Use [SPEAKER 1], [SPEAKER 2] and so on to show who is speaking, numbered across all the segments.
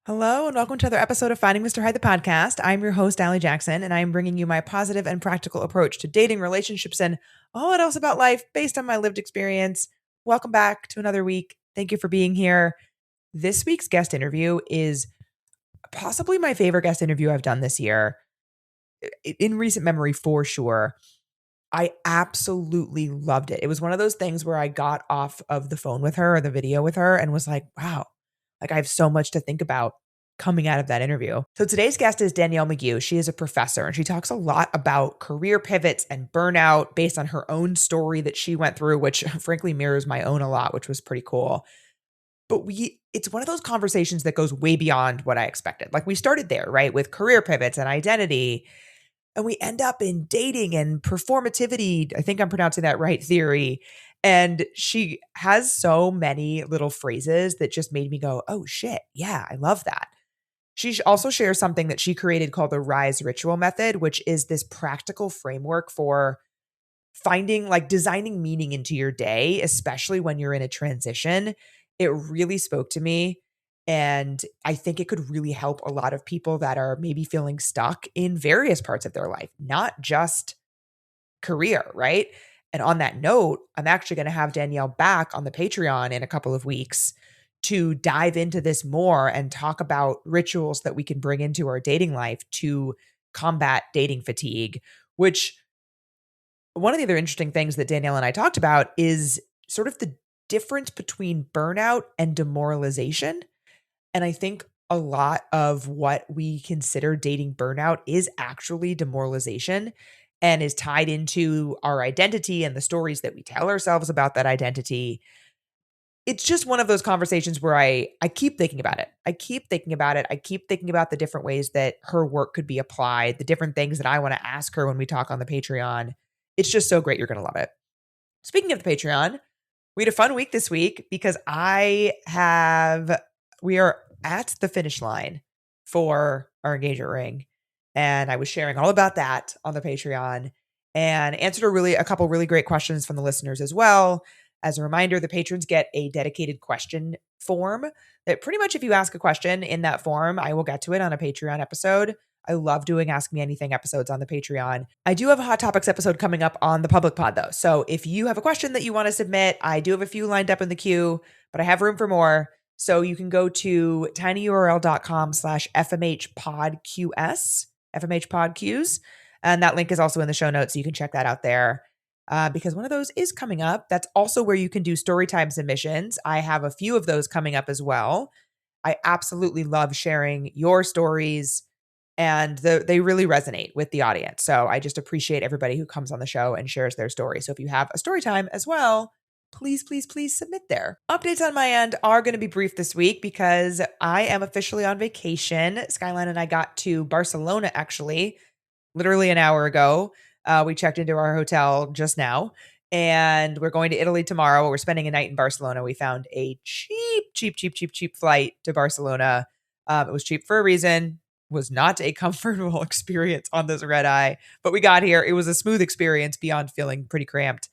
[SPEAKER 1] Hello, and welcome to another episode of Finding Mr. Hyde, the podcast. I'm your host, Allie Jackson, and I'm bringing you my positive and practical approach to dating, relationships, and all else about life based on my lived experience. Welcome back to another week. Thank you for being here. This week's guest interview is possibly my favorite guest interview I've done this year, in recent memory for sure. I absolutely loved it. It was one of those things where I got off of the phone with her or the video with her and was like, wow, like I have so much to think about coming out of that interview. So today's guest is Danielle McGeough. She is a professor and she talks a lot about career pivots and burnout based on her own story that she went through, which frankly mirrors my own a lot, which was pretty cool. But it's one of those conversations that goes way beyond what I expected. Like we started there, right? With career pivots and identity. And we end up in dating and performativity. I think I'm pronouncing that right, theory. And she has so many little phrases that just made me go, oh shit, yeah, I love that. She also shares something that she created called the RISE ritual method, which is this practical framework for finding, like designing meaning into your day, especially when you're in a transition. It really spoke to me. And I think it could really help a lot of people that are maybe feeling stuck in various parts of their life, not just career, right? And on that note, I'm actually going to have Danielle back on the Patreon in a couple of weeks to dive into this more and talk about rituals that we can bring into our dating life to combat dating fatigue, which one of the other interesting things that Danielle and I talked about is sort of the difference between burnout and demoralization. And I think a lot of what we consider dating burnout is actually demoralization and is tied into our identity and the stories that we tell ourselves about that identity. It's just one of those conversations where I keep thinking about it. I keep thinking about it. I keep thinking about the different ways that her work could be applied, the different things that I want to ask her when we talk on the Patreon. It's just so great. You're going to love it. Speaking of the Patreon, we had a fun week this week because we are at the finish line for our engagement ring. And I was sharing all about that on the Patreon and answered a couple really great questions from the listeners as well. As a reminder, the patrons get a dedicated question form that pretty much if you ask a question in that form, I will get to it on a Patreon episode. I love doing Ask Me Anything episodes on the Patreon. I do have a Hot Topics episode coming up on the public pod though. So if you have a question that you want to submit, I do have a few lined up in the queue, but I have room for more. So you can go to tinyurl.com/FMHpodQS, FMHpodQs. And that link is also in the show notes. So you can check that out there. Because one of those is coming up. That's also where you can do storytime submissions. I have a few of those coming up as well. I absolutely love sharing your stories and they really resonate with the audience. So I just appreciate everybody who comes on the show and shares their story. So if you have a story time as well, please, please, please submit there. Updates on my end are going to be brief this week because I am officially on vacation. Skyline and I got to Barcelona actually, literally an hour ago. We checked into our hotel just now and we're going to Italy tomorrow. We're spending a night in Barcelona. We found a cheap flight to Barcelona. It was cheap for a reason. Was not a comfortable experience on this red eye, but we got here. It was a smooth experience beyond feeling pretty cramped.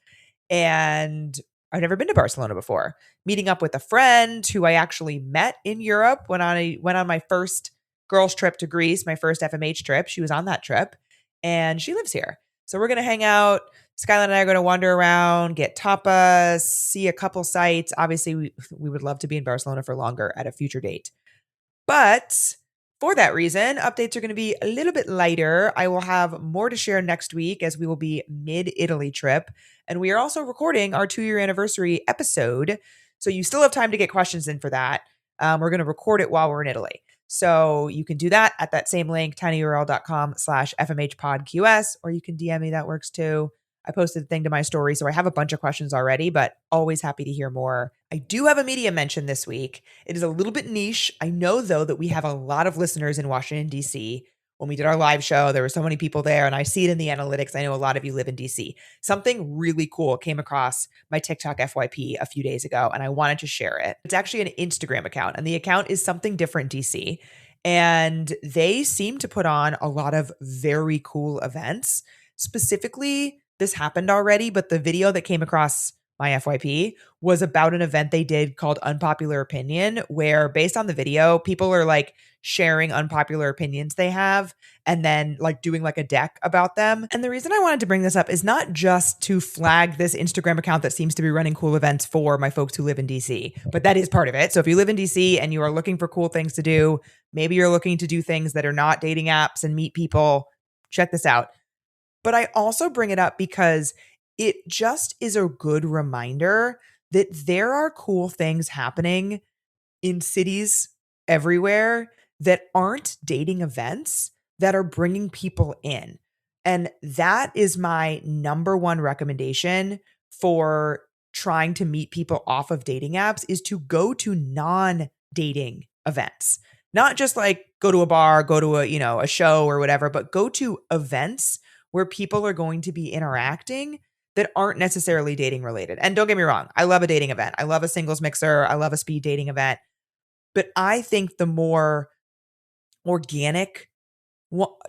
[SPEAKER 1] And I've never been to Barcelona before. Meeting up with a friend who I actually met in Europe when I went on my first girls trip to Greece, my first FMH trip. She was on that trip and she lives here. So we're going to hang out. Skyline and I are going to wander around, get tapas, see a couple sites. Obviously, we would love to be in Barcelona for longer at a future date. But for that reason, updates are going to be a little bit lighter. I will have more to share next week as we will be mid-Italy trip. And we are also recording our 2-year anniversary episode. So you still have time to get questions in for that. We're going to record it while we're in Italy. So you can do that at that same link, tinyurl.com/FMHpodQS, or you can DM me. That works too. I posted a thing to my story, so I have a bunch of questions already, but always happy to hear more. I do have a media mention this week. It is a little bit niche. I know, though, that we have a lot of listeners in Washington, D.C. When we did our live show, there were so many people there, and I see it in the analytics. I know a lot of you live in D.C. Something really cool came across my TikTok FYP a few days ago, and I wanted to share it. It's actually an Instagram account, and the account is Something Different DC. And they seem to put on a lot of very cool events. Specifically, this happened already, but the video that came across my FYP, was about an event they did called Unpopular Opinion, where based on the video, people are like sharing unpopular opinions they have and then like doing like a deck about them. And the reason I wanted to bring this up is not just to flag this Instagram account that seems to be running cool events for my folks who live in DC, but that is part of it. So if you live in DC and you are looking for cool things to do, maybe you're looking to do things that are not dating apps and meet people, check this out. But I also bring it up because it just is a good reminder that there are cool things happening in cities everywhere that aren't dating events that are bringing people in. And that is my number one recommendation for trying to meet people off of dating apps is to go to non-dating events. Not just like go to a bar, go to a show or whatever, but go to events where people are going to be interacting that aren't necessarily dating related. And don't get me wrong, I love a dating event. I love a singles mixer. I love a speed dating event. But I think the more organic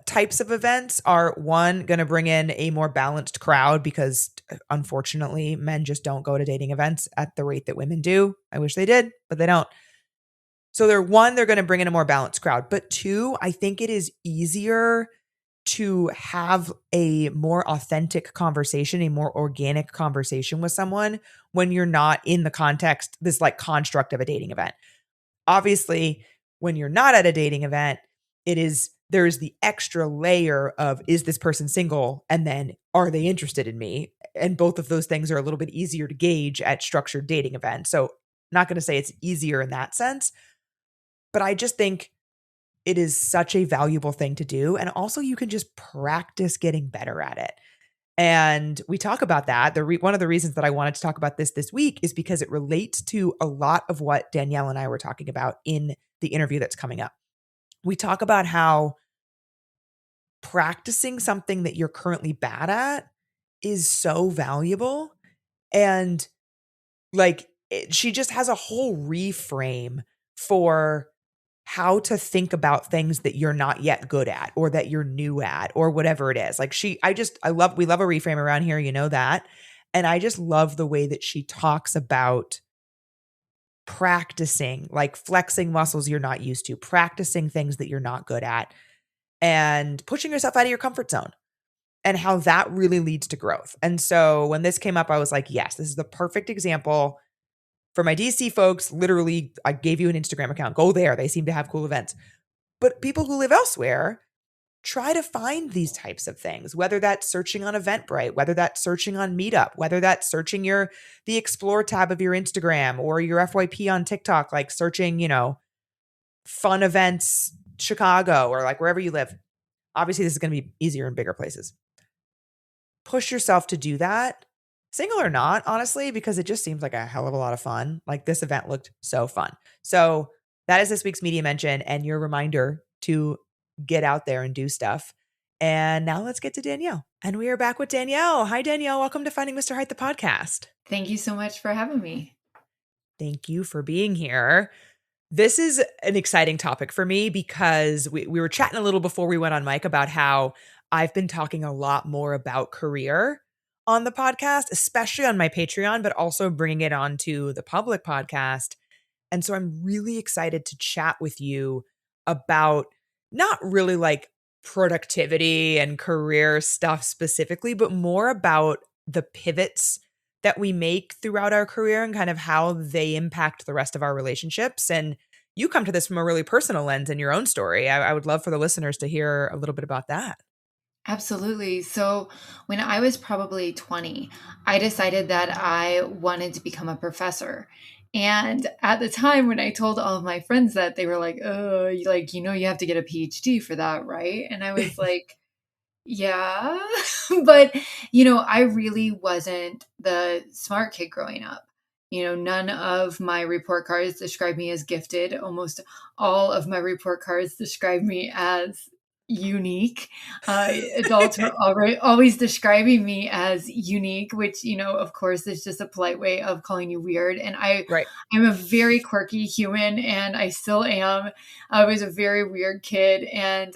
[SPEAKER 1] types of events are, one, going to bring in a more balanced crowd because unfortunately, men just don't go to dating events at the rate that women do. I wish they did, but they don't. So they're going to bring in a more balanced crowd. But two, I think it is easier to have a more authentic conversation, a more organic conversation with someone when you're not in the context, this like construct of a dating event. Obviously, when you're not at a dating event, there's the extra layer of, is this person single? And then are they interested in me? And both of those things are a little bit easier to gauge at structured dating events. So not going to say it's easier in that sense, but I just think it is such a valuable thing to do. And also you can just practice getting better at it. And we talk about that. One of the reasons that I wanted to talk about this week is because it relates to a lot of what Danielle and I were talking about in the interview that's coming up. We talk about how practicing something that you're currently bad at is so valuable. And like, she just has a whole reframe for how to think about things that you're not yet good at or that you're new at or whatever it is. Like we love a reframe around here, you know that. And I just love the way that she talks about practicing, like flexing muscles you're not used to, practicing things that you're not good at, and pushing yourself out of your comfort zone and how that really leads to growth. And so when this came up, I was like, yes, this is the perfect example. For my DC folks, literally, I gave you an Instagram account. Go there. They seem to have cool events. But people who live elsewhere, try to find these types of things, whether that's searching on Eventbrite, whether that's searching on Meetup, whether that's searching the Explore tab of your Instagram or your FYP on TikTok, like searching, fun events, Chicago, or like wherever you live. Obviously, this is going to be easier in bigger places. Push yourself to do that. Single or not, honestly, because it just seems like a hell of a lot of fun. Like this event looked so fun. So that is this week's media mention and your reminder to get out there and do stuff. And now let's get to Danielle. And we are back with Danielle. Hi, Danielle. Welcome to Finding Mr. Height, the podcast.
[SPEAKER 2] Thank you so much for having me.
[SPEAKER 1] Thank you for being here. This is an exciting topic for me because we were chatting a little before we went on mic about how I've been talking a lot more about career on the podcast, especially on my Patreon, but also bringing it onto the public podcast. And so I'm really excited to chat with you about not really like productivity and career stuff specifically, but more about the pivots that we make throughout our career and kind of how they impact the rest of our relationships. And you come to this from a really personal lens in your own story. I would love for the listeners to hear a little bit about that.
[SPEAKER 2] Absolutely. So when I was probably 20, I decided that I wanted to become a professor. And at the time when I told all of my friends that, they were like, oh, you have to get a PhD for that, right? And I was like, yeah, but I really wasn't the smart kid growing up. None of my report cards describe me as gifted. Almost all of my report cards describe me as unique. Adults are always describing me as unique, which, of course, is just a polite way of calling you weird. And I'm a very quirky human, and I still am. I was a very weird kid, and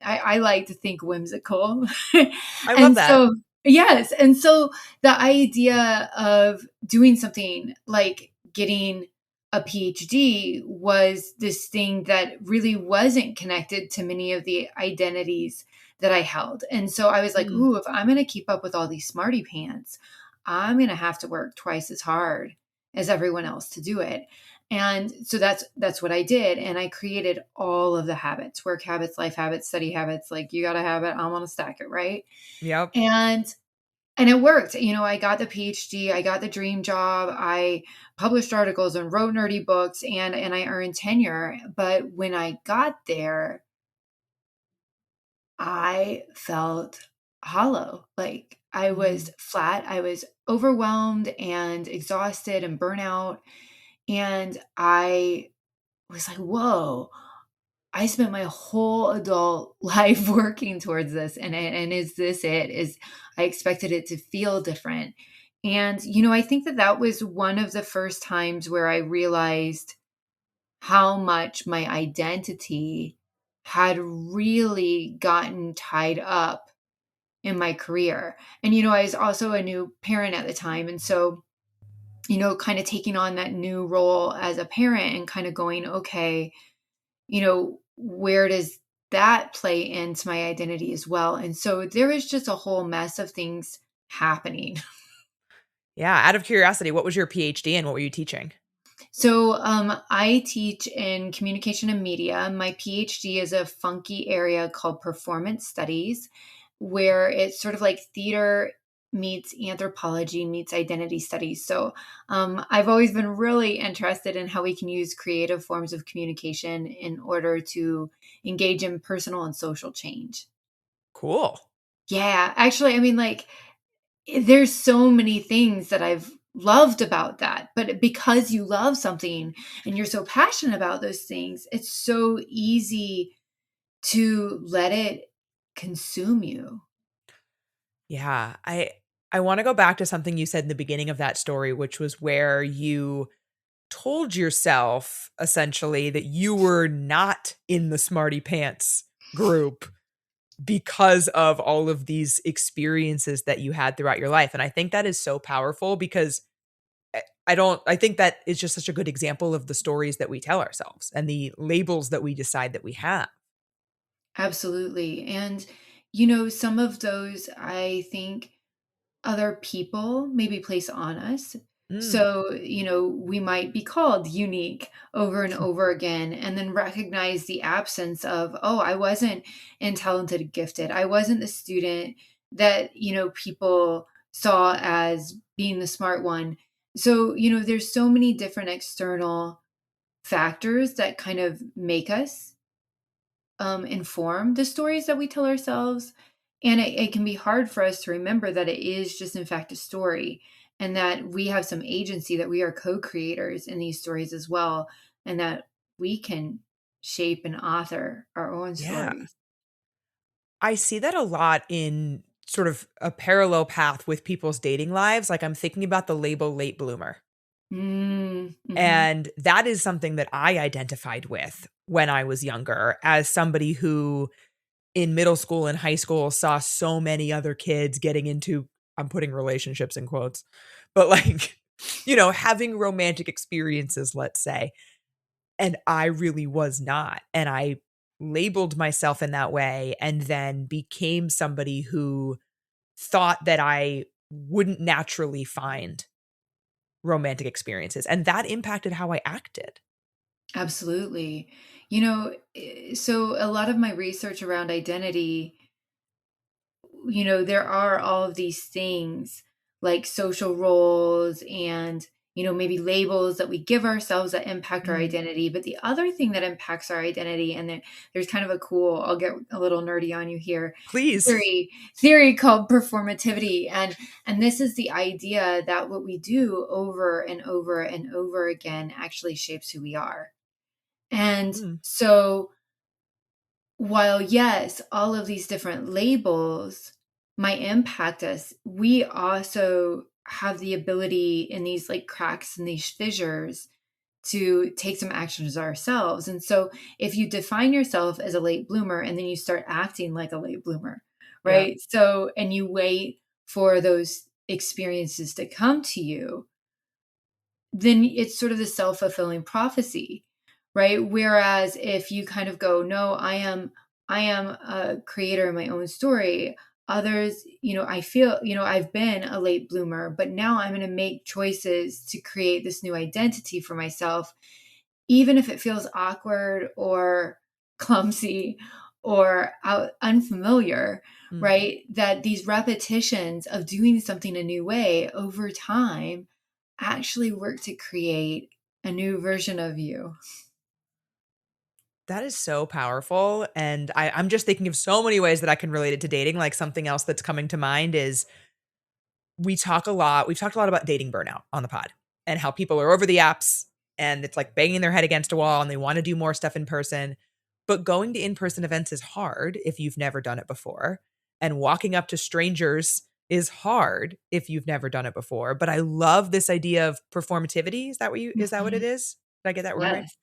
[SPEAKER 2] I like to think whimsical.
[SPEAKER 1] I love that.
[SPEAKER 2] So Yes, and so the idea of doing something like getting a PhD was this thing that really wasn't connected to many of the identities that I held. And so I was like,
[SPEAKER 1] Mm.
[SPEAKER 2] "Ooh, if I'm gonna keep up with all these smarty pants, I'm gonna have to work twice as hard as everyone else to do it." And so that's what I did, and I created all of the habits, work habits, life habits, study habits, like, you gotta have it, I wanna stack it, right?
[SPEAKER 1] Yep.
[SPEAKER 2] And and it worked. I got the PhD, I got the dream job, I published articles and wrote nerdy books, and I earned tenure. But when I got there, I felt hollow. Like I was
[SPEAKER 1] Mm.
[SPEAKER 2] flat. I was overwhelmed and exhausted and burnout. And I was like, whoa, I spent my whole adult life working towards this, and is this it? Is I expected it to feel different. And I think that that was one of the first times where I realized how much my identity had really gotten tied up in my career. And I was also a new parent at the time, and so kind of taking on that new role as a parent and kind of going, okay, where does that play into my identity as well? And so there was just a whole mess of things happening.
[SPEAKER 1] Yeah, out of curiosity, what was your PhD and what were you teaching?
[SPEAKER 2] So I teach in communication and media. My PhD is a funky area called performance studies, where it's sort of like theater meets anthropology meets identity studies. So I've always been really interested in how we can use creative forms of communication in order to engage in personal and social change.
[SPEAKER 1] Cool.
[SPEAKER 2] Yeah, actually, I mean, like, there's so many things that I've loved about that, but because you love something and you're so passionate about those things, it's so easy to let it consume you.
[SPEAKER 1] Yeah, I wanna go back to something you said in the beginning of that story, which was where you told yourself essentially that you were not in the smarty pants group because of all of these experiences that you had throughout your life, and I think that is so powerful because I think that is just such a good example of the stories that we tell ourselves and the labels that we decide that we have.
[SPEAKER 2] Absolutely. And, some of those I think other people maybe place on us.
[SPEAKER 1] Mm.
[SPEAKER 2] So, we might be called unique over and over again, and then recognize the absence of, oh, I wasn't in talented, and gifted. I wasn't the student that, people saw as being the smart one. So, there's so many different external factors that kind of make us inform the stories that we tell ourselves. And it can be hard for us to remember that it is just, in fact, a story, and that we have some agency, that we are co creators in these stories as well, and that we can shape and author our own
[SPEAKER 1] Yeah.
[SPEAKER 2] stories.
[SPEAKER 1] I see that a lot in sort of a parallel path with people's dating lives, like, I'm thinking about the label late bloomer,
[SPEAKER 2] Mm, hmm.
[SPEAKER 1] and that is something that I identified with when I was younger as somebody who, in middle school and high school, saw so many other kids getting into I'm putting relationships in quotes, but, like, having romantic experiences, let's say, and I really was not, and I labeled myself in that way and then became somebody who thought that I wouldn't naturally find romantic experiences, and that impacted how I acted.
[SPEAKER 2] Absolutely. So a lot of my research around identity, there are all of these things like social roles and, maybe labels that we give ourselves that impact our
[SPEAKER 1] Mm.
[SPEAKER 2] identity. But the other thing that impacts our identity, and there's kind of a cool, I'll get a little nerdy on you here,
[SPEAKER 1] Please.
[SPEAKER 2] theory called performativity. And this is the idea that what we do over and over and over again actually shapes who we are. And
[SPEAKER 1] Mm.
[SPEAKER 2] so while, yes, all of these different labels might impact us, we also have the ability in these like cracks and these fissures to take some actions ourselves. And so if you define yourself as a late bloomer and then you start acting like a late bloomer,
[SPEAKER 1] Yep.
[SPEAKER 2] right? So, and you wait for those experiences to come to you, then it's sort of the self-fulfilling prophecy, right? Whereas if you kind of go, no, I am a creator in my own story. Others, I feel, I've been a late bloomer, but now I'm going to make choices to create this new identity for myself, even if it feels awkward or clumsy or unfamiliar,
[SPEAKER 1] Mm.
[SPEAKER 2] right? That these repetitions of doing something a new way over time actually work to create a new version of you.
[SPEAKER 1] That is so powerful, and I'm just thinking of so many ways that I can relate it to dating. Like, something else that's coming to mind is we've talked a lot about dating burnout on the pod and how people are over the apps and it's like banging their head against a wall and they want to do more stuff in person. But going to in-person events is hard if you've never done it before. And walking up to strangers is hard if you've never done it before. But I love this idea of performativity. Is that what it
[SPEAKER 2] Mhm.
[SPEAKER 1] is? Did I get that word right?
[SPEAKER 2] Yes,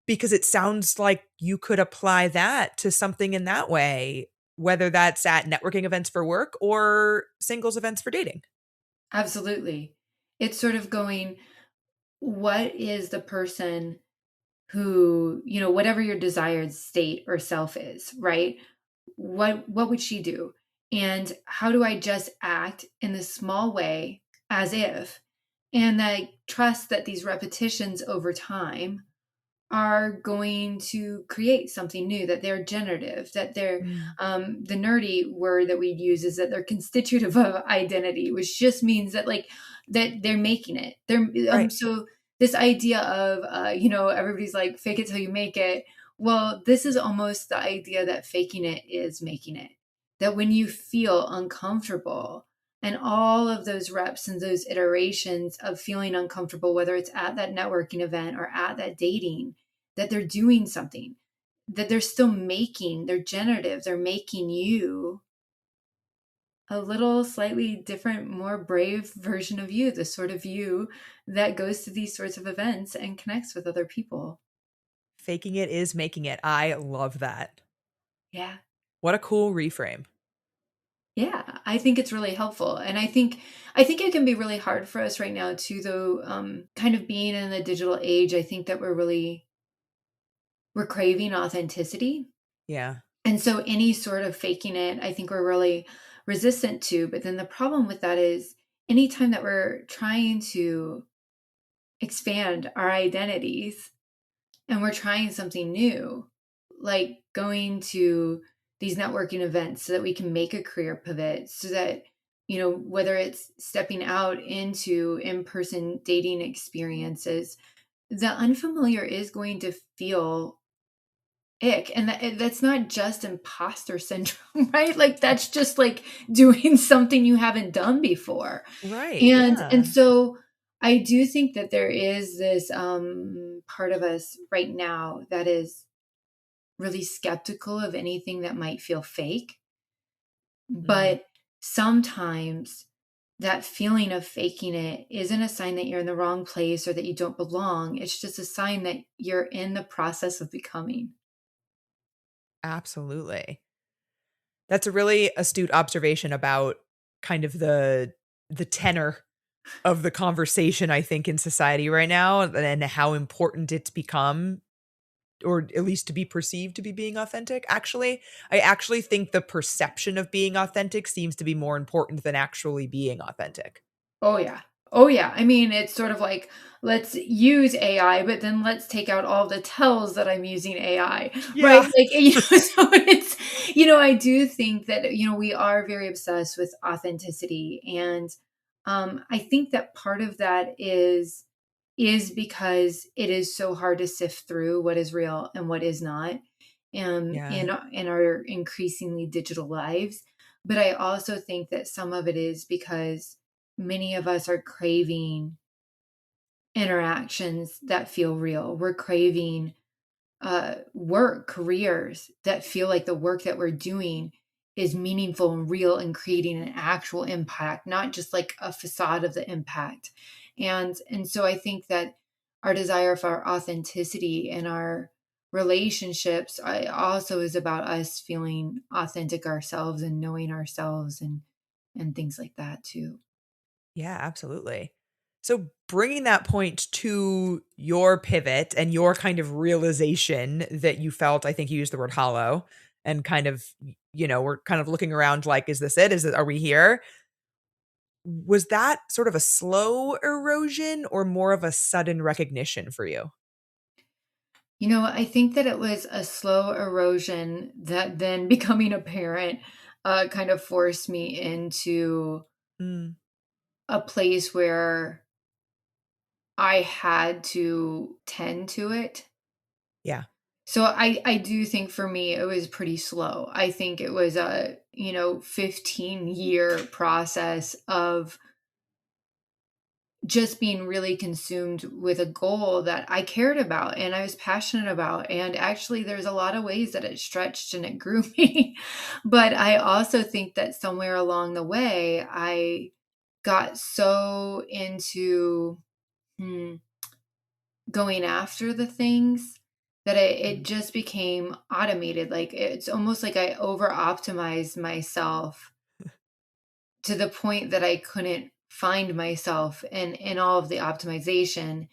[SPEAKER 1] Because it sounds like you could apply that to something in that way, whether that's at networking events for work or singles events for dating.
[SPEAKER 2] absolutely. It's sort of going, what is the person who, whatever your desired state or self is, right? What would she do? And how do I just act in this small way as if, and I trust that these repetitions over time are going to create something new, that they're generative, that they're
[SPEAKER 1] Mm.
[SPEAKER 2] the nerdy word that we'd use is that they're constitutive of identity, which just means that like that they're making it. They're
[SPEAKER 1] Right.
[SPEAKER 2] so this idea of everybody's like fake it till you make it. Well, this is almost the idea that faking it is making it. That when you feel uncomfortable and all of those reps and those iterations of feeling uncomfortable, whether it's at that networking event or at that dating, that they're doing something, that they're generative, they're making you a little slightly different, more brave version of you, the sort of you that goes to these sorts of events and connects with other people.
[SPEAKER 1] Faking it is making it. I love that.
[SPEAKER 2] Yeah.
[SPEAKER 1] What a cool reframe.
[SPEAKER 2] Yeah, I think it's really helpful. And I think it can be really hard for us right now too, though, kind of being in the digital age. I think that we're craving authenticity.
[SPEAKER 1] Yeah.
[SPEAKER 2] And so any sort of faking it, I think we're really resistant to. But then the problem with that is anytime that we're trying to expand our identities and we're trying something new, like going to these networking events so that we can make a career pivot, so that, whether it's stepping out into in person dating experiences, the unfamiliar is going to feel ick, and that's not just imposter syndrome, right? Like, that's just, like, doing something you haven't done before,
[SPEAKER 1] Right.
[SPEAKER 2] and
[SPEAKER 1] Yeah.
[SPEAKER 2] so, I do think that there is this, part of us right now that is really skeptical of anything that might feel fake,
[SPEAKER 1] Mm.
[SPEAKER 2] but sometimes that feeling of faking it isn't a sign that you're in the wrong place or that you don't belong, it's just a sign that you're in the process of becoming.
[SPEAKER 1] Absolutely. That's a really astute observation about kind of the tenor of the conversation, I think, in society right now and how important it's become, or at least to be perceived to be being authentic. Actually, I actually think the perception of being authentic seems to be more important than actually being authentic.
[SPEAKER 2] Oh, yeah. Oh, yeah. I mean, it's sort of like, let's use AI, but then let's take out all the tells that I'm using AI, right?
[SPEAKER 1] Yeah.
[SPEAKER 2] Like, so I do think that, we are very obsessed with authenticity. And I think that part of that is because it is so hard to sift through what is real and what is not,
[SPEAKER 1] Yeah.
[SPEAKER 2] in our increasingly digital lives. But I also think that some of it is because many of us are craving interactions that feel real. We're craving work, careers that feel like the work that we're doing is meaningful and real and creating an actual impact, not just like a facade of the impact. And so I think that our desire for authenticity in our relationships also is about us feeling authentic ourselves and knowing ourselves and things like that too.
[SPEAKER 1] Yeah, absolutely. So bringing that point to your pivot and your kind of realization that you felt, I think you used the word hollow and kind of, we're kind of looking around like, is this it? Are we here? Was that sort of a slow erosion or more of a sudden recognition for you?
[SPEAKER 2] I think that it was a slow erosion that then becoming a parent kind of forced me into
[SPEAKER 1] Mm,
[SPEAKER 2] a place where I had to tend to it.
[SPEAKER 1] yeah.
[SPEAKER 2] So I do think for me it was pretty slow. I think it was a, 15-year process of just being really consumed with a goal that I cared about and I was passionate about. And actually, there's a lot of ways that it stretched and it grew me. But I also think that somewhere along the way, I got so into hmm, going after the things that it
[SPEAKER 1] Mm.
[SPEAKER 2] just became automated. Like it's almost like I over optimized myself to the point that I couldn't find myself in all of the optimization.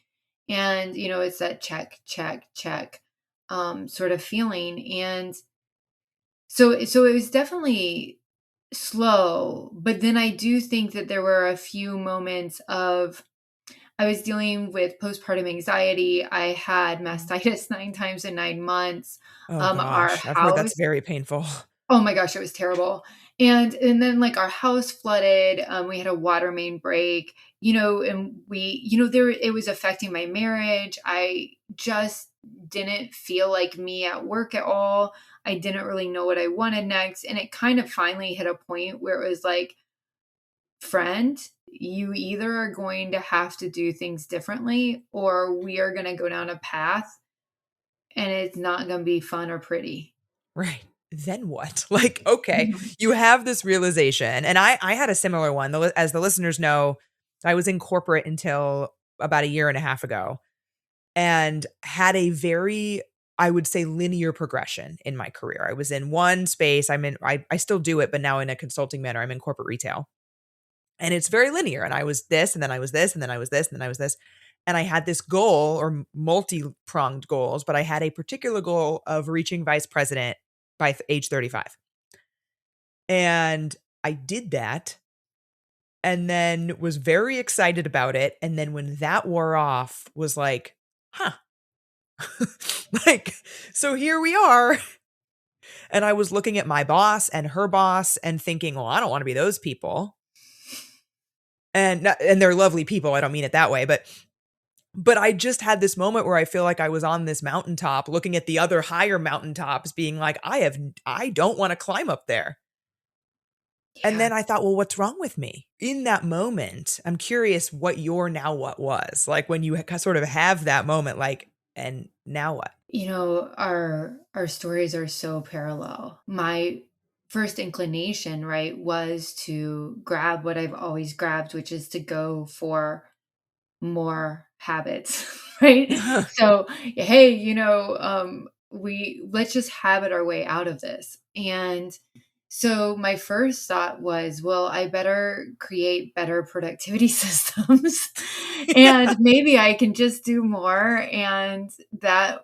[SPEAKER 2] And, it's that check, check, check sort of feeling. And so it was definitely slow, but then I do think that there were a few moments of I was dealing with postpartum anxiety. I had
[SPEAKER 1] Mm.
[SPEAKER 2] mastitis 9 times in 9 months.
[SPEAKER 1] Oh
[SPEAKER 2] Our
[SPEAKER 1] gosh, I've heard that's
[SPEAKER 2] house
[SPEAKER 1] very painful.
[SPEAKER 2] Oh my gosh, it was terrible. And then, like, our house flooded, we had a water main break, and there it was affecting my marriage. I just didn't feel like me at work at all. I didn't really know what I wanted next, and it kind of finally hit a point where it was like, "Friend, you either are going to have to do things differently, or we are gonna go down a path, and it's not gonna be fun or pretty."
[SPEAKER 1] Right. Then what? Like, okay,
[SPEAKER 2] Mhm.
[SPEAKER 1] you have this realization, and I had a similar one. As the listeners know, I was in corporate until about a year and a half ago, and had a very, I would say, linear progression in my career. I was in one space. I still do it, but now in a consulting manner. I'm in corporate retail, and it's very linear. And I was this, and then I was this, and then I was this, and then I was this. And I had this goal or multi pronged goals, but I had a particular goal of reaching vice president by age 35. And I did that and then was very excited about it. And then when that wore off, was like, huh, like, so here we are. And I was looking at my boss and her boss and thinking, well, I don't want to be those people. And they're lovely people. I don't mean it that way, but I just had this moment where I feel like I was on this mountaintop looking at the other higher mountaintops being like, I don't want to climb up there. And
[SPEAKER 2] Yeah.
[SPEAKER 1] then I thought, well, what's wrong with me? In that moment, I'm curious what your now what was. Like when you sort of have that moment, like, and now what?
[SPEAKER 2] Our stories are so parallel. My first inclination, right, was to grab what I've always grabbed, which is to go for more habits, right? So, hey, we let's just habit our way out of this. And so my first thought was, well, I better create better productivity systems and
[SPEAKER 1] Yeah,
[SPEAKER 2] maybe I can just do more and that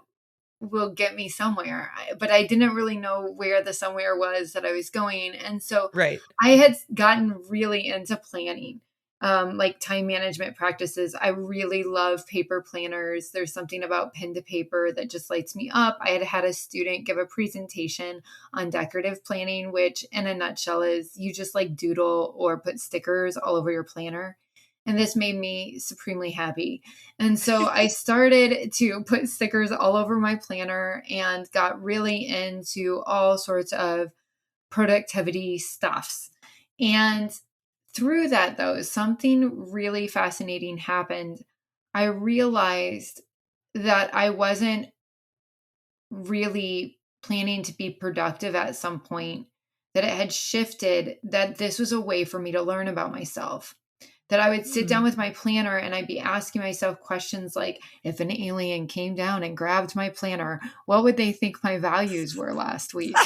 [SPEAKER 2] will get me somewhere. But I didn't really know where the somewhere was that I was going. And so
[SPEAKER 1] right.
[SPEAKER 2] I had gotten really into planning, like time management practices. I really love paper planners. There's something about pen to paper that just lights me up. I had a student give a presentation on decorative planning, which in a nutshell is you just like doodle or put stickers all over your planner. And this made me supremely happy. And so I started to put stickers all over my planner and got really into all sorts of productivity stuffs. And through that, though, something really fascinating happened. I realized that I wasn't really planning to be productive at some point, that it had shifted, that this was a way for me to learn about myself. that I would sit down
[SPEAKER 1] Mm.
[SPEAKER 2] with my planner and I'd be asking myself questions like, if an alien came down and grabbed my planner, what would they think my values were last week?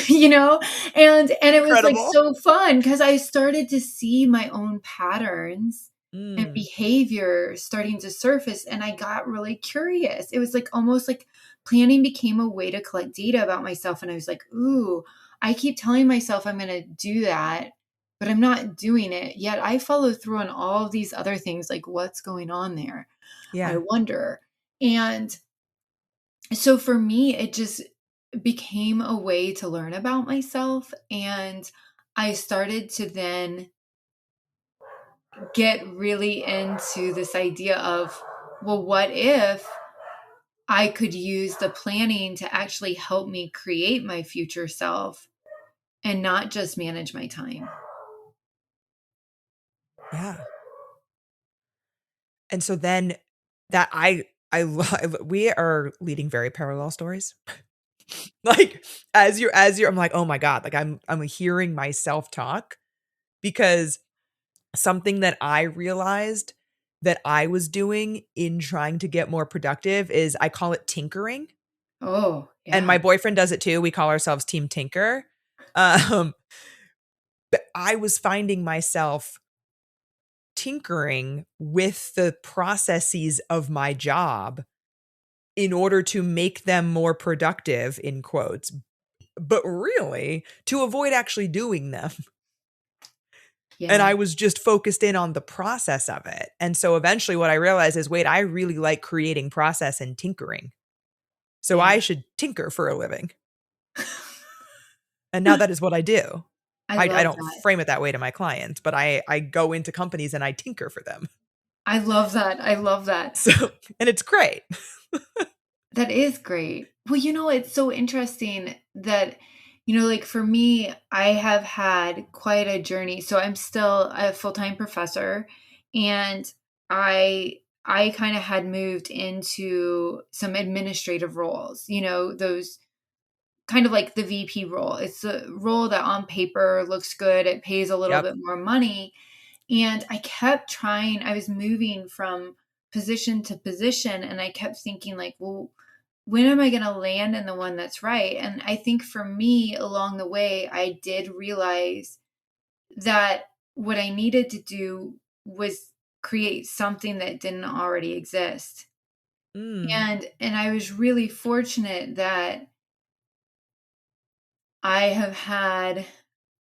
[SPEAKER 2] You know? And it was like
[SPEAKER 1] Incredible.
[SPEAKER 2] so fun because I started to see my own patterns and
[SPEAKER 1] Mm.
[SPEAKER 2] behavior starting to surface, and I got really curious. It was like almost like planning became a way to collect data about myself, and I was like, "Ooh, I keep telling myself I'm gonna do that, but I'm not doing it. Yet I follow through on all of these other things, like what's going on there? I
[SPEAKER 1] Yeah.
[SPEAKER 2] wonder." And so for me, it just became a way to learn about myself. And I started to then get really into this idea of, well, what if I could use the planning to actually help me create my future self and not just manage my time?
[SPEAKER 1] Yeah. And so then that I love we are leading very parallel stories. Like as you're I'm like, "Oh my god," like I'm hearing myself talk because something that I realized that I was doing in trying to get more productive is I call it tinkering,
[SPEAKER 2] Oh,
[SPEAKER 1] and
[SPEAKER 2] yeah.
[SPEAKER 1] my boyfriend does it too. We call ourselves Team Tinker. Um, but I was finding myself tinkering with the processes of my job in order to make them more productive in quotes, but really to avoid actually doing them. And
[SPEAKER 2] Yeah.
[SPEAKER 1] I was just focused in on the process of it. And so eventually what I realized is, wait, I really like creating process and tinkering. So
[SPEAKER 2] Yeah.
[SPEAKER 1] I should tinker for a living. And now that is what I do.
[SPEAKER 2] I
[SPEAKER 1] I
[SPEAKER 2] love
[SPEAKER 1] don't
[SPEAKER 2] that.
[SPEAKER 1] frame it that way to my clients, but I go into companies and I tinker for them.
[SPEAKER 2] I love that. I love that.
[SPEAKER 1] So and it's great.
[SPEAKER 2] That is great. Well, it's so interesting that, like for me, I have had quite a journey. So I'm still a full-time professor, and I kind of had moved into some administrative roles, those kind of like the VP role. It's a role that on paper looks good. It pays a little
[SPEAKER 1] Yep.
[SPEAKER 2] bit more money. And I kept trying, I was moving from position to position, and I kept thinking, like, well, when am I going to land in the one that's right? And I think for me, along the way, I did realize that what I needed to do was create something that didn't already exist.
[SPEAKER 1] Mm.
[SPEAKER 2] And I was really fortunate that I have had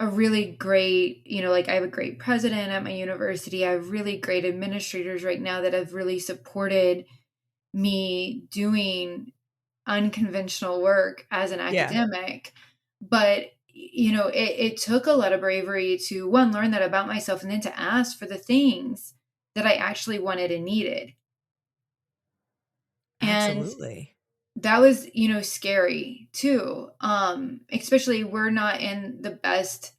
[SPEAKER 2] a really great, like I have a great president at my university. I have really great administrators right now that have really supported me doing unconventional work as an
[SPEAKER 1] Yeah.
[SPEAKER 2] academic. But, it took a lot of bravery to one, learn that about myself, and then to ask for the things that I actually wanted and needed. And
[SPEAKER 1] Absolutely.
[SPEAKER 2] that was, scary too. Especially we're not in the best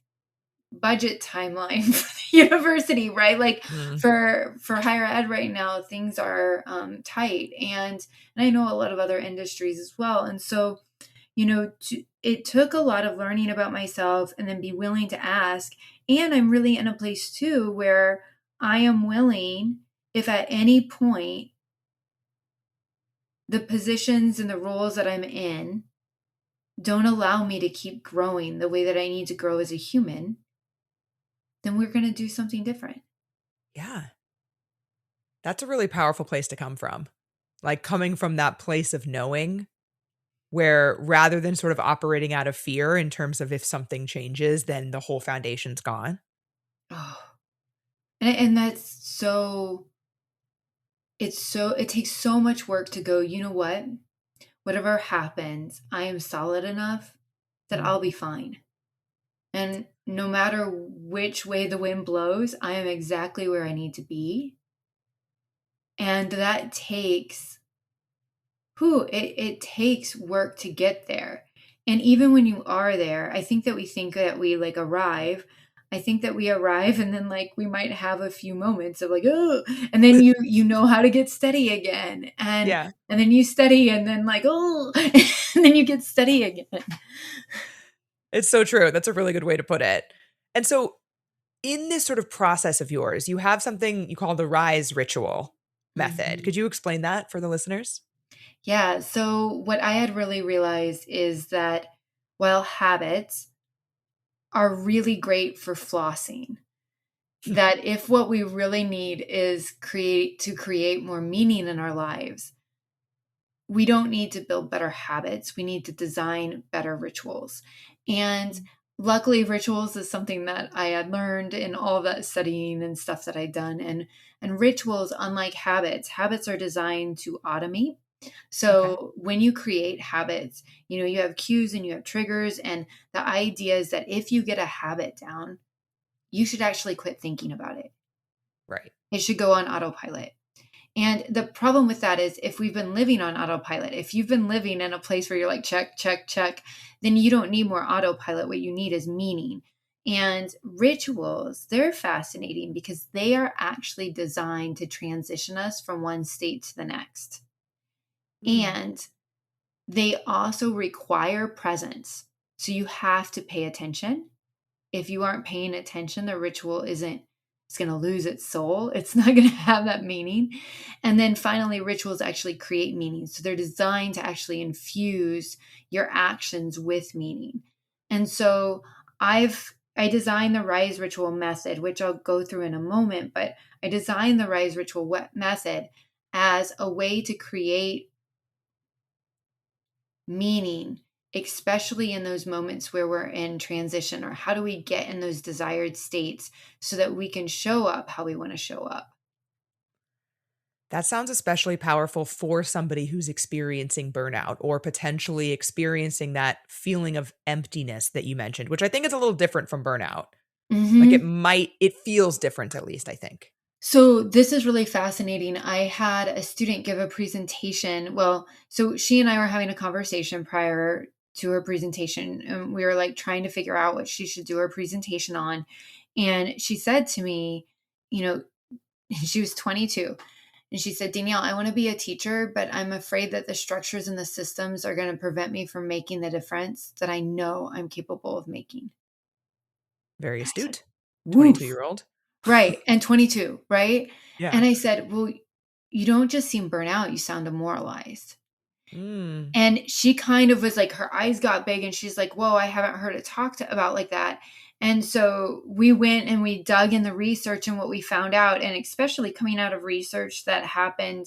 [SPEAKER 2] budget timeline for the university, right? Like
[SPEAKER 1] Mm.
[SPEAKER 2] for higher ed right now, things are tight, and I know a lot of other industries as well. And so, it took a lot of learning about myself and then be willing to ask. And I'm really in a place too where I am willing, if at any point the positions and the roles that I'm in don't allow me to keep growing the way that I need to grow as a human, then we're going to do something different.
[SPEAKER 1] Yeah. That's a really powerful place to come from. Like coming from that place of knowing where rather than sort of operating out of fear in terms of if something changes, then the whole foundation's gone.
[SPEAKER 2] Oh, and that's so it takes so much work to go, you know what? Whatever happens, I am solid enough that
[SPEAKER 1] Mm.
[SPEAKER 2] I'll be fine. And no matter which way the wind blows, I am exactly where I need to be. And that takes it takes work to get there. And even when you are there, I think that we think that we like arrive. I think that we arrive and then like we might have a few moments of like, oh, and then you know how to get steady again.
[SPEAKER 1] Yeah.
[SPEAKER 2] And then you steady and then like, oh, and then you get steady again.
[SPEAKER 1] It's so true. That's a really good way to put it. And so In this sort of process of yours, you have something you call the RISE ritual method.
[SPEAKER 2] Mhm.
[SPEAKER 1] Could you explain that for the listeners?
[SPEAKER 2] Yeah. So, what I had really realized is that while habits are really great for flossing, that if what we really need is create more meaning in our lives, we don't need to build better habits. We need to design better rituals. And luckily, rituals is something that I had learned in all of that studying and stuff that I'd done. And rituals, unlike habits, habits are designed to automate.
[SPEAKER 1] Okay.
[SPEAKER 2] So when you create habits, you have cues and you have triggers. And the idea is that if you get a habit down, you should actually quit thinking about it.
[SPEAKER 1] Right.
[SPEAKER 2] It should go on autopilot. And the problem with that is if we've been living on autopilot, if you've been living in a place where you're like, check, check, check, then you don't need more autopilot. What you need is meaning. And rituals, they're fascinating because they are actually designed to transition us from one state to the next.
[SPEAKER 1] Mm.
[SPEAKER 2] And they also require presence. So you have to pay attention. If you aren't paying attention, the ritual isn't, it's going to lose its soul. It's not going to have that meaning. And then finally, rituals actually create meaning. So they're designed to actually infuse your actions with meaning. And so I designed the Rise Ritual method, which I'll go through in a moment, but I designed the Rise Ritual method as a way to create meaning, especially in those moments where we're in transition, or how do we get in those desired states so that we can show up how we want to show up?
[SPEAKER 1] That sounds especially powerful for somebody who's experiencing burnout or potentially experiencing that feeling of emptiness that you mentioned, which I think is a little different from burnout. Like
[SPEAKER 2] Hmm.
[SPEAKER 1] it feels different at least, I think.
[SPEAKER 2] So this is really fascinating. I had a student give a presentation. Well, so she and I were having a conversation prior to her presentation, and we were like trying to figure out what she should do her presentation on. And she said to me, you know, she was 22. And she said, Danielle, I want to be a teacher, but I'm afraid that the structures and the systems are going to prevent me from making the difference that I know I'm capable of making.
[SPEAKER 1] Very
[SPEAKER 2] And I said,
[SPEAKER 1] astute.
[SPEAKER 2] woof.
[SPEAKER 1] 22-year-old.
[SPEAKER 2] Right. And 22, right?
[SPEAKER 1] Yeah.
[SPEAKER 2] And I said, well, you don't just seem burnt out, you sound demoralized.
[SPEAKER 1] Mm.
[SPEAKER 2] And she kind of was like, her eyes got big and she's like, whoa, I haven't heard it talked about like that. And so we went and we dug in the research and what we found out, and especially coming out of research that happened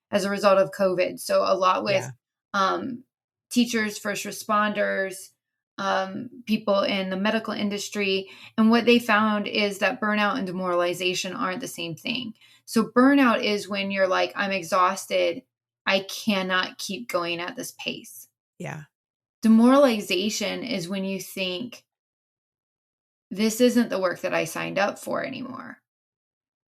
[SPEAKER 2] as a result of COVID. So a lot with
[SPEAKER 1] Yeah.
[SPEAKER 2] um, teachers, first responders, people in the medical industry. And what they found is that burnout and demoralization aren't the same thing. So burnout is when you're like, I'm exhausted, I cannot keep going at this pace.
[SPEAKER 1] Yeah.
[SPEAKER 2] Demoralization is when you think, this isn't the work that I signed up for anymore.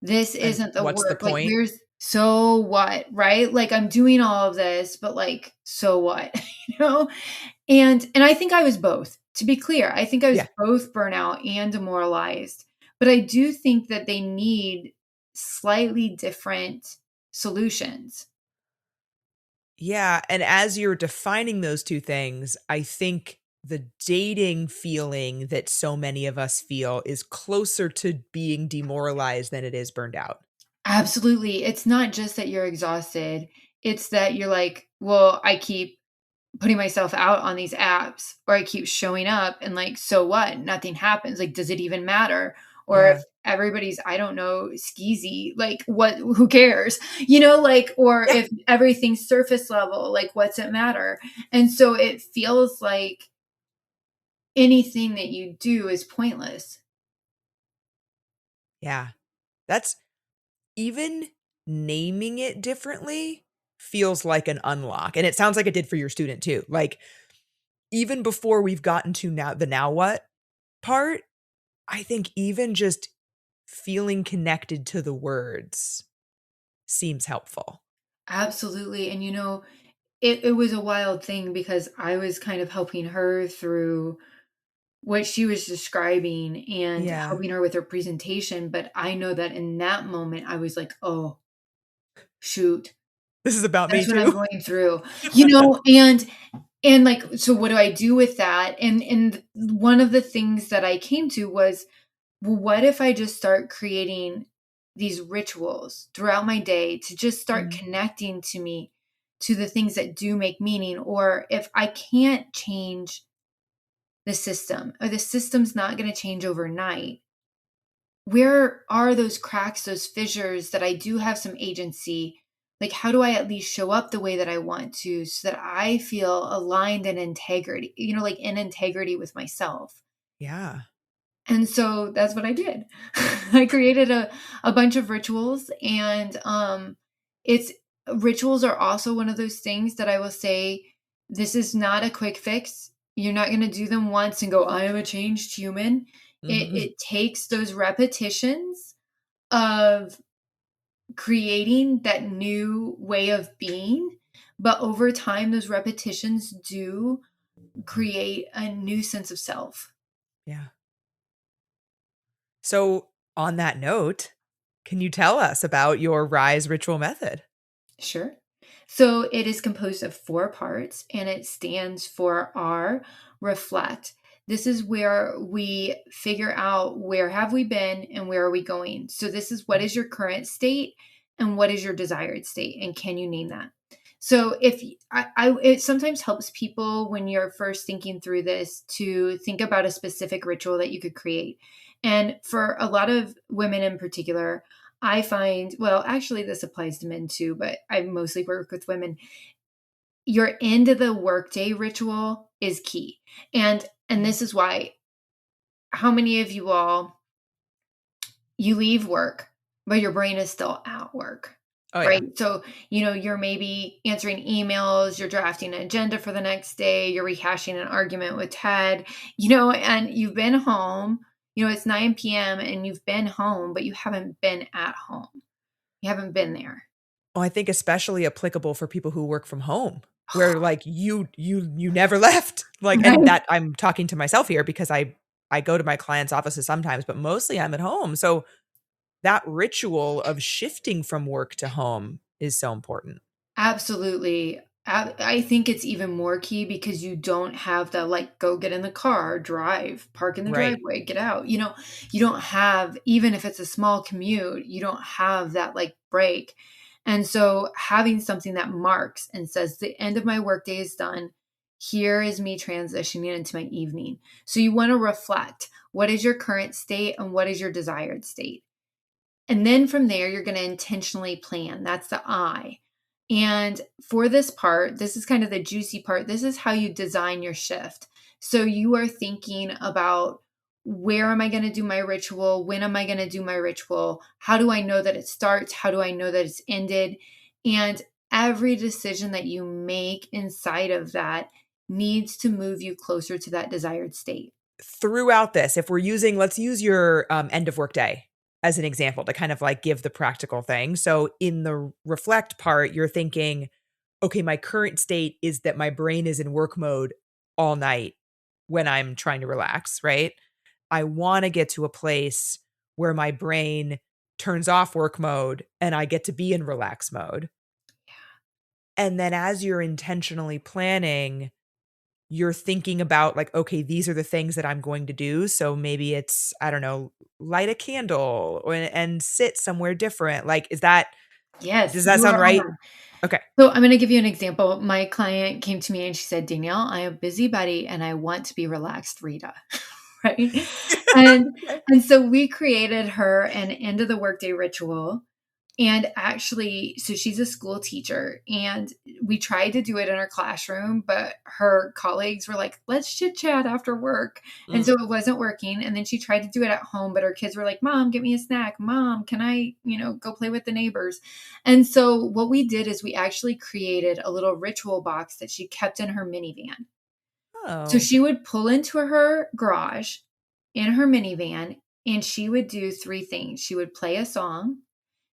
[SPEAKER 2] This
[SPEAKER 1] And
[SPEAKER 2] isn't the
[SPEAKER 1] what's the
[SPEAKER 2] work. Like,
[SPEAKER 1] point?
[SPEAKER 2] so what, right? Like, I'm doing all of this, but like, so what, you know? And I think I was both. To be clear, I think I was
[SPEAKER 1] Yeah.
[SPEAKER 2] both burnout and demoralized. But I do think that they need slightly different solutions.
[SPEAKER 1] Yeah, and as you're defining those 2 things, I think the dating feeling that so many of us feel is closer to being demoralized than it is burned out.
[SPEAKER 2] Absolutely. It's not just that you're exhausted. It's that you're like, well, I keep putting myself out on these apps, or I keep showing up and like, so what? Nothing happens. Like, does it even matter? Or if
[SPEAKER 1] Yeah.
[SPEAKER 2] everybody's, I don't know, skeezy, like what, who cares? Like, or
[SPEAKER 1] Yeah.
[SPEAKER 2] if everything's surface level, like what's it matter? And so it feels like anything that you do is pointless.
[SPEAKER 1] Yeah. That's even naming it differently feels like an unlock, and it sounds like it did for your student too. Like, even before we've gotten to now what part, I think even just feeling connected to the words seems helpful.
[SPEAKER 2] Absolutely. And it was a wild thing because I was kind of helping her through what she was describing and
[SPEAKER 1] Yeah.
[SPEAKER 2] helping her with her presentation. But I know that in that moment, I was like, oh, shoot,
[SPEAKER 1] This is about me
[SPEAKER 2] that's what I'm
[SPEAKER 1] too.
[SPEAKER 2] going through, you know? And like, so what do I do with that? And one of the things that I came to was well, what if I just start creating these rituals throughout my day to just start
[SPEAKER 1] Mhm.
[SPEAKER 2] connecting to me to the things that do make meaning? Or if I can't change the system, or the system's not going to change overnight, where are those cracks, those fissures that I do have some agency? Like, how do I at least show up the way that I want to so that I feel aligned and integrity, like in integrity with myself?
[SPEAKER 1] Yeah.
[SPEAKER 2] And so that's what I did. I created a bunch of rituals, and it's rituals are also one of those things that I will say, this is not a quick fix. You're not going to do them once and go, I am a changed human. It
[SPEAKER 1] Mhm.
[SPEAKER 2] it takes those repetitions of creating that new way of being, but over time those repetitions do create a new sense of self.
[SPEAKER 1] Yeah. So, on that note, can you tell us about your RISE ritual method?
[SPEAKER 2] Sure. So it is composed of 4 parts, and it stands for R, reflect. This is where we figure out, where have we been and where are we going. So this is, what is your current state and what is your desired state, and can you name that? So if it sometimes helps people when you're first thinking through this to think about a specific ritual that you could create. And for a lot of women in particular, I find, well, actually, this applies to men too, but I mostly work with women. Your end of the workday ritual is key. And
[SPEAKER 1] Mhm.
[SPEAKER 2] this is why, how many of you all, you leave work, but your brain is still at work,
[SPEAKER 1] Oh,
[SPEAKER 2] right?
[SPEAKER 1] yeah.
[SPEAKER 2] So, you're maybe answering emails, you're drafting an agenda for the next day, you're rehashing an argument with Ted, and you've been home, it's 9 p.m. and you've been home, but you haven't been at home. You haven't been there.
[SPEAKER 1] Oh, I think especially applicable for people who work from home, where, like, you never left, like, and
[SPEAKER 2] Right.
[SPEAKER 1] that I'm talking to myself here because I go to my clients' offices sometimes, but mostly I'm at home, so that ritual of shifting from work to home is so important.
[SPEAKER 2] Absolutely. I think it's even more key because you don't have the, like, go get in the car, drive, park in the
[SPEAKER 1] Right.
[SPEAKER 2] driveway, get out. You don't have, even if it's a small commute, you don't have that, like, break. And so having something that marks and says the end of my workday is done, here is me transitioning into my evening. So you want to reflect, what is your current state and what is your desired state? And then from there, you're going to intentionally plan. That's the I. And for this part, this is kind of the juicy part. This is how you design your shift. So you are thinking about, where am I going to do my ritual? When am I going to do my ritual? How do I know that it starts? How do I know that it's ended? And every decision that you make inside of that needs to move you closer to that desired state.
[SPEAKER 1] Throughout this, if we're using let's use your, end of work day as an example to kind of, like, give the practical thing. So in the reflect part, you're thinking, "Okay, my current state is that my brain is in work mode all night when I'm trying to relax," right? I wanna get to a place where my brain turns off work mode and I get to be in relax mode. And then as you're intentionally planning, you're thinking about, like, "Okay, these are the things that I'm going to do." So maybe it's, I don't know, light a candle or and sit somewhere different. Like, is that
[SPEAKER 2] Yes,
[SPEAKER 1] does that
[SPEAKER 2] you
[SPEAKER 1] sound
[SPEAKER 2] are
[SPEAKER 1] right?
[SPEAKER 2] on.
[SPEAKER 1] Okay.
[SPEAKER 2] So I'm going to give you an example. My client came to me and she said, Danielle, I am a busybody and I want to be relaxed, Rita. Right. And
[SPEAKER 1] Okay.
[SPEAKER 2] and so we created her an end of the workday ritual. And actually, so she's a school teacher, and we tried to do it in her classroom, but her colleagues were like, let's chit chat after work. And
[SPEAKER 1] Mm.
[SPEAKER 2] so it wasn't working. And then she tried to do it at home, but her kids were like, Mom, get me a snack. Mom, can I, go play with the neighbors? And so what we did is we actually created a little ritual box that she kept in her minivan. So
[SPEAKER 1] Oh.
[SPEAKER 2] she would pull into her garage in her minivan, and she would do 3 things. She would play a song,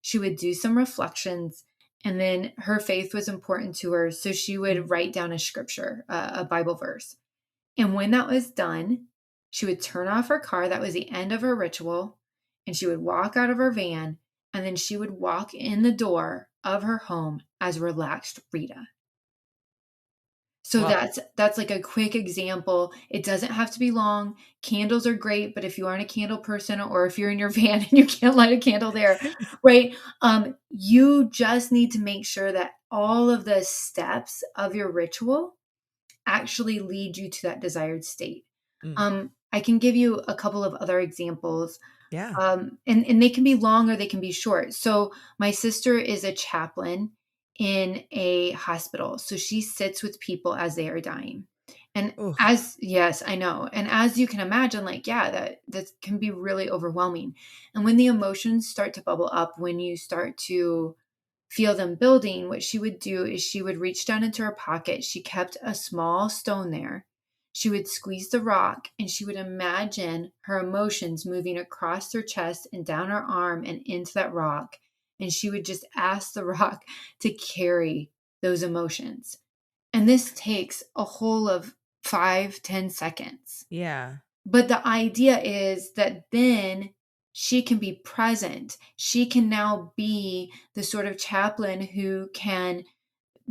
[SPEAKER 2] she would do some reflections, and then her faith was important to her. So she
[SPEAKER 1] Mm.
[SPEAKER 2] would write down a scripture, a Bible verse. And when that was done, she would turn off her car. That was the end of her ritual. And she would walk out of her van, and then she would walk in the door of her home as relaxed Rita. So
[SPEAKER 1] Well,
[SPEAKER 2] that's like a quick example. It doesn't have to be long. Candles are great, but if you aren't a candle person or if you're in your van and you can't light a candle there, right? You just need to make sure that all of the steps of your ritual actually lead you to that desired state.
[SPEAKER 1] mm,
[SPEAKER 2] I can give you a couple of other examples,
[SPEAKER 1] yeah.
[SPEAKER 2] and they can be long or they can be short. So my sister is a chaplain in a hospital, so she sits with people as they are dying. And
[SPEAKER 1] Oh,
[SPEAKER 2] as yes, I know. And as you can imagine, like, yeah, that can be really overwhelming. And when the emotions start to bubble up, when you start to feel them building, what she would do is she would reach down into her pocket. She kept a small stone there. She would squeeze the rock and she would imagine her emotions moving across her chest and down her arm and into that rock. And she would just ask the rock to carry those emotions. And this takes a whole of 5-10 seconds.
[SPEAKER 1] yeah.
[SPEAKER 2] But the idea is that then she can be present. She can now be the sort of chaplain who can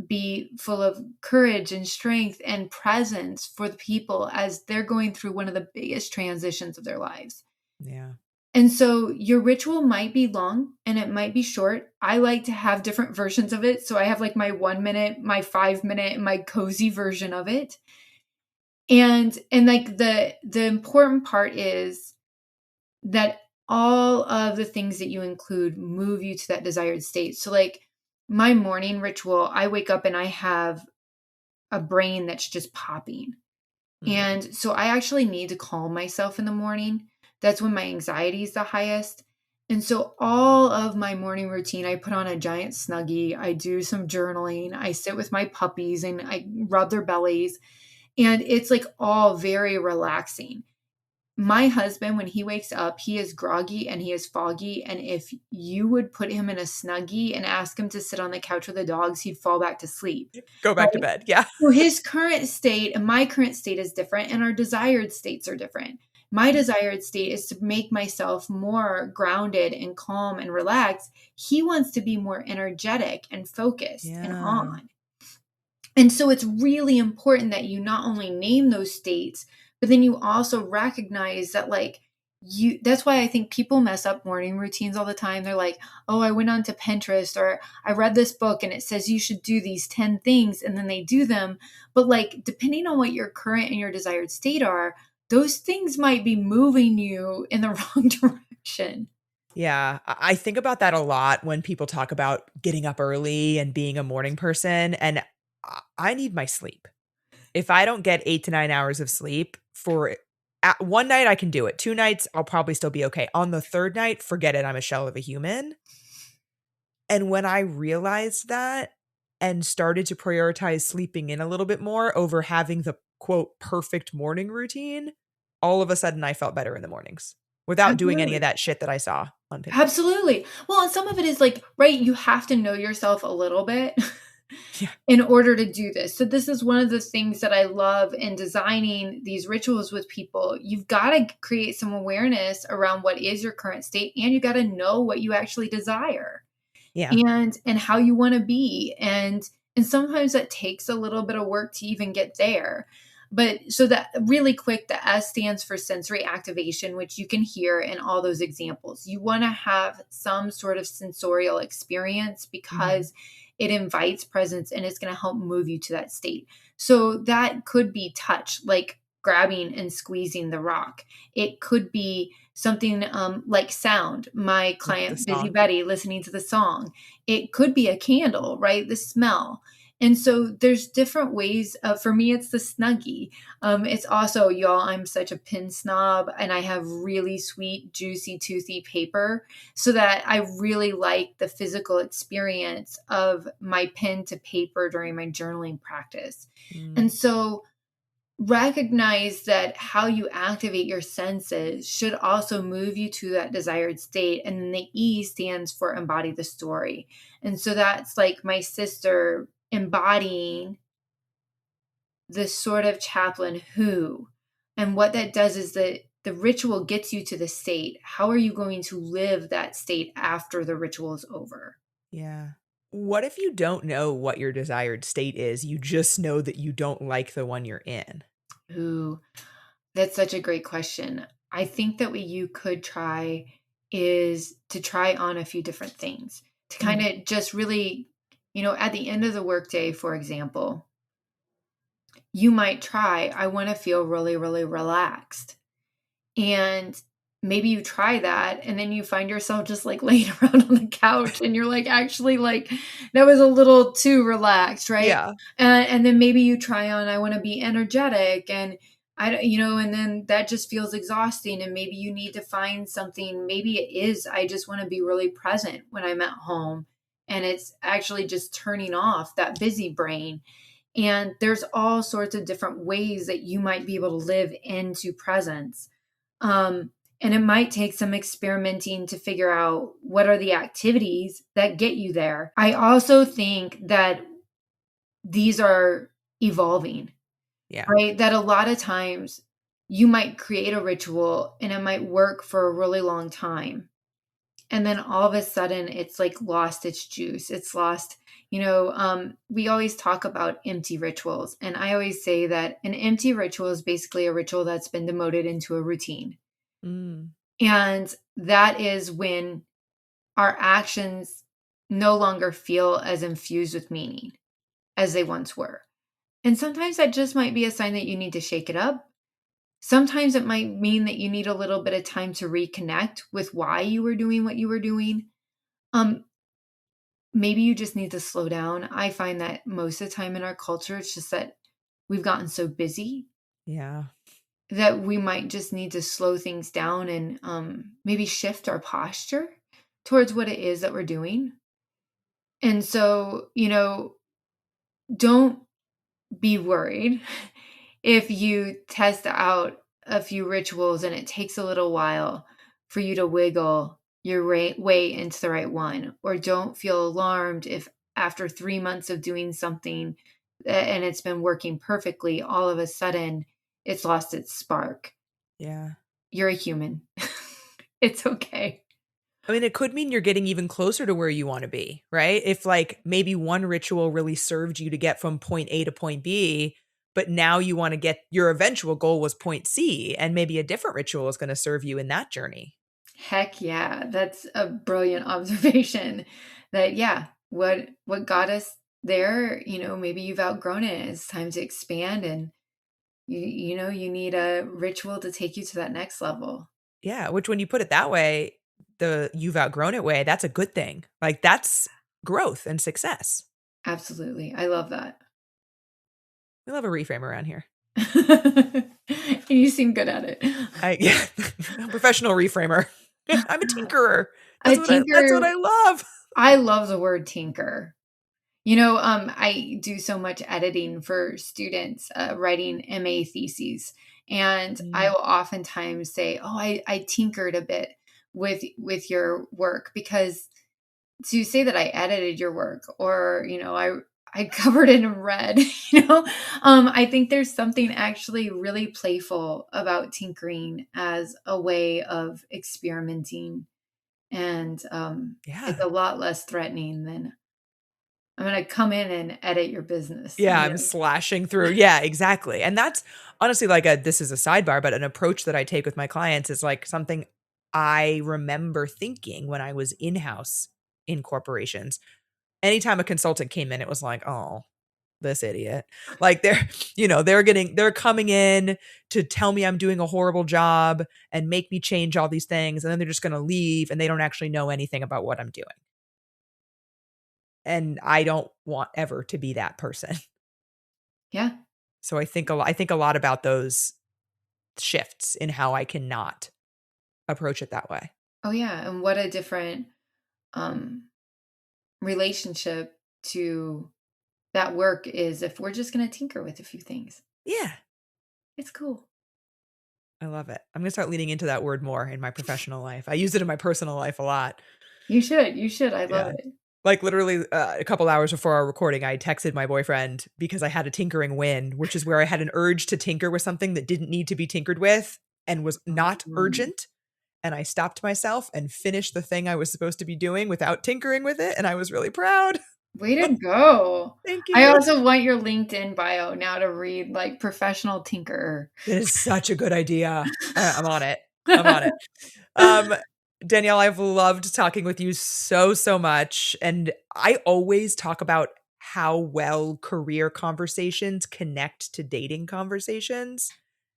[SPEAKER 2] be full of courage and strength and presence for the people as they're going through one of the biggest transitions of their lives.
[SPEAKER 1] Yeah.
[SPEAKER 2] And so your ritual might be long and it might be short. I like to have different versions of it. So I have like my 1 minute, my 5 minute, and my cozy version of it. And like the important part is that all of the things that you include move you to that desired state. So like my morning ritual, I wake up and I have a brain that's just popping.
[SPEAKER 1] Mm,
[SPEAKER 2] And so I actually need to calm myself in the morning. That's when my anxiety is the highest. And so all of my morning routine, I put on a giant snuggie, I do some journaling, I sit with my puppies and I rub their bellies. And it's like all very relaxing. My husband, when he wakes up, he is groggy and he is foggy. And if you would put him in a snuggie and ask him to sit on the couch with the dogs, he'd fall back to sleep.
[SPEAKER 1] go back to
[SPEAKER 2] Right?
[SPEAKER 1] bed. Yeah.
[SPEAKER 2] So his current state and my current state is different, and our desired states are different. My desired state is to make myself more grounded and calm and relaxed. He wants to be more energetic and focused and
[SPEAKER 1] Yeah.
[SPEAKER 2] on. And so it's really important that you not only name those states, but then you also recognize that, like, that's why I think people mess up morning routines all the time. They're like, oh, I went onto Pinterest or I read this book and it says you should do these 10 things, and then they do them. But like, depending on what your current and your desired state are, those things might be moving you in the wrong direction.
[SPEAKER 1] Yeah, I think about that a lot when people talk about getting up early and being a morning person, and I need my sleep. If I don't get 8 to 9 hours of sleep for one night, I can do it. 2 nights, I'll probably still be okay. On the 3rd night, forget it, I'm a shell of a human. And when I realized that and started to prioritize sleeping in a little bit more over having the quote perfect morning routine, all of a sudden I felt better in the mornings without doing any of
[SPEAKER 2] Absolutely.
[SPEAKER 1] that shit that I saw on Pinterest.
[SPEAKER 2] Absolutely. Well, and some of it is like, right, you have to know yourself a little bit
[SPEAKER 1] Yeah.
[SPEAKER 2] in order to do this. So this is one of the things that I love in designing these rituals with people. You've got to create some awareness around what is your current state, and you got to know what you actually desire
[SPEAKER 1] Yeah.
[SPEAKER 2] and how you want to be. And sometimes that takes a little bit of work to even get there. But so that really quick, the S stands for sensory activation, which you can hear in all those examples. You want to have some sort of sensorial experience
[SPEAKER 1] Mhm.
[SPEAKER 2] because it invites presence and it's going to help move you to that state. So that could be touch, like grabbing and squeezing the rock. It could be something like sound, my
[SPEAKER 1] Like the
[SPEAKER 2] client Busy
[SPEAKER 1] song.
[SPEAKER 2] Betty listening to the song. It could be a candle, right? The smell. And so there's different ways. For me, it's the snuggie. It's also, y'all, I'm such a pin snob and I have really sweet, juicy, toothy paper so that I really like the physical experience of my pen to paper during my journaling practice.
[SPEAKER 1] Mm,
[SPEAKER 2] And so recognize that how you activate your senses should also move you to that desired state. And then the E stands for embody the story. And so that's like my sister embodying this sort of chaplain who, and what that does is that the ritual gets you to the state. How are you going to live that state after the ritual is over?
[SPEAKER 1] yeah. What if you don't know what your desired state is? You just know that you don't like the one you're in.
[SPEAKER 2] Ooh, that's such a great question. I think that what you could try is to try on a few different things to kind
[SPEAKER 1] Mm.
[SPEAKER 2] of just really, at the end of the workday, for example, you might try, I want to feel really, really relaxed. And maybe you try that and then you find yourself just like laying around on the couch and you're like, actually, like that was a little too relaxed, right?
[SPEAKER 1] Yeah.
[SPEAKER 2] And then maybe you try on, I want to be energetic and and then that just feels exhausting. And maybe you need to find something. Maybe it is, I just want to be really present when I'm at home. And it's actually just turning off that busy brain. And there's all sorts of different ways that you might be able to live into presence. Um, and it might take some experimenting to figure out what are the activities that get you there. I also think that these are evolving,
[SPEAKER 1] Yeah.
[SPEAKER 2] right? That a lot of times you might create a ritual and it might work for a really long time. And then all of a sudden it's like lost its juice. It's lost, we always talk about empty rituals. And I always say that an empty ritual is basically a ritual that's been demoted into a routine.
[SPEAKER 1] Mm.
[SPEAKER 2] And that is when our actions no longer feel as infused with meaning as they once were. And sometimes that just might be a sign that you need to shake it up. Sometimes it might mean that you need a little bit of time to reconnect with why you were doing what you were doing. Um, Maybe you just need to slow down. I find that most of the time in our culture, it's just that we've gotten so busy
[SPEAKER 1] Yeah.
[SPEAKER 2] that we might just need to slow things down and maybe shift our posture towards what it is that we're doing. And so, don't be worried if you test out a few rituals and it takes a little while for you to wiggle your way into the right one. Or don't feel alarmed if after 3 months of doing something and it's been working perfectly, all of a sudden it's lost its spark.
[SPEAKER 1] Yeah.
[SPEAKER 2] You're a human. It's okay.
[SPEAKER 1] I mean, it could mean you're getting even closer to where you want to be, right? If like maybe one ritual really served you to get from point A to point B, but now you want to get your eventual goal was point C, and maybe a different ritual is going to serve you in that journey.
[SPEAKER 2] Heck yeah, that's a brilliant observation. That yeah, what got us there, maybe you've outgrown it. It's time to expand and you need a ritual to take you to that next level.
[SPEAKER 1] Yeah, which when you put it that way, the you've outgrown it way, that's a good thing. Like that's growth and success.
[SPEAKER 2] Absolutely. I love that.
[SPEAKER 1] We love a reframe around here.
[SPEAKER 2] You seem good at it.
[SPEAKER 1] Yeah, I'm a professional reframer. I'm a tinkerer.
[SPEAKER 2] A
[SPEAKER 1] That's what
[SPEAKER 2] tinker,
[SPEAKER 1] I love.
[SPEAKER 2] I love the word tinker. I do so much editing for students writing MA theses, and I
[SPEAKER 1] Mm.
[SPEAKER 2] will oftentimes say, "Oh, I tinkered a bit with your work," because to say that I edited your work or I covered it in red, I think there's something actually really playful about tinkering as a way of experimenting, and it's
[SPEAKER 1] Yeah.
[SPEAKER 2] a lot less threatening than I'm gonna come in and edit your business,
[SPEAKER 1] Yeah, I'm slashing through. Yeah, exactly. And that's honestly like a this is a sidebar, but an approach that I take with my clients is like something I remember thinking when I was in-house in corporations. Anytime a consultant came in, it was like, "Oh, this idiot." Like they're, they're coming in to tell me I'm doing a horrible job and make me change all these things, and then they're just going to leave and they don't actually know anything about what I'm doing. And I don't want ever to be that person.
[SPEAKER 2] Yeah.
[SPEAKER 1] So I think a lot about those shifts in how I cannot approach it that way.
[SPEAKER 2] Oh, yeah, and what a different, um, relationship to that work is if we're just gonna tinker with a few things.
[SPEAKER 1] Yeah,
[SPEAKER 2] It's cool.
[SPEAKER 1] I love it. I'm gonna start leaning into that word more in my professional life. I use it in my personal life a lot.
[SPEAKER 2] You should, I love
[SPEAKER 1] Yeah.
[SPEAKER 2] it.
[SPEAKER 1] Like, literally, a couple hours before our recording, I texted my boyfriend because I had a tinkering win, which is where I had an urge to tinker with something that didn't need to be tinkered with and was not
[SPEAKER 2] Mhm.
[SPEAKER 1] urgent, and I stopped myself and finished the thing I was supposed to be doing without tinkering with it, and I was really proud.
[SPEAKER 2] Way to go.
[SPEAKER 1] Thank
[SPEAKER 2] I
[SPEAKER 1] you.
[SPEAKER 2] also want your LinkedIn bio now to read like professional tinkerer.
[SPEAKER 1] That is such a good idea. I'm on it. I'm on it. Um, Danielle, I've loved talking with you so, so much. And I always talk about how well career conversations connect to dating conversations.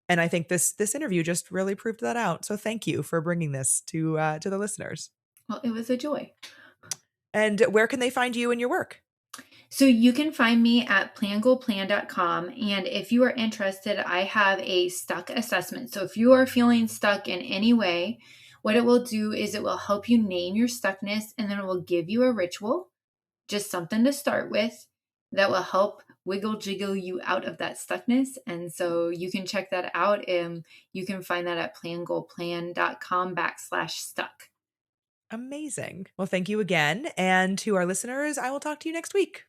[SPEAKER 1] And I think this interview just really proved that out. So thank you for bringing this to the listeners.
[SPEAKER 2] Well, it was a joy.
[SPEAKER 1] And where can they find you and your work?
[SPEAKER 2] So you can find me at plangoalplan.com. And if you are interested, I have a stuck assessment. So if you are feeling stuck in any way, what it will do is it will help you name your stuckness, and then it will give you a ritual, just something to start with that will help wiggle jiggle you out of that stuckness. And so you can check that out. You can find that at plangoalplan.com/stuck.
[SPEAKER 1] Amazing. Well, thank you again. And to our listeners, I will talk to you next week.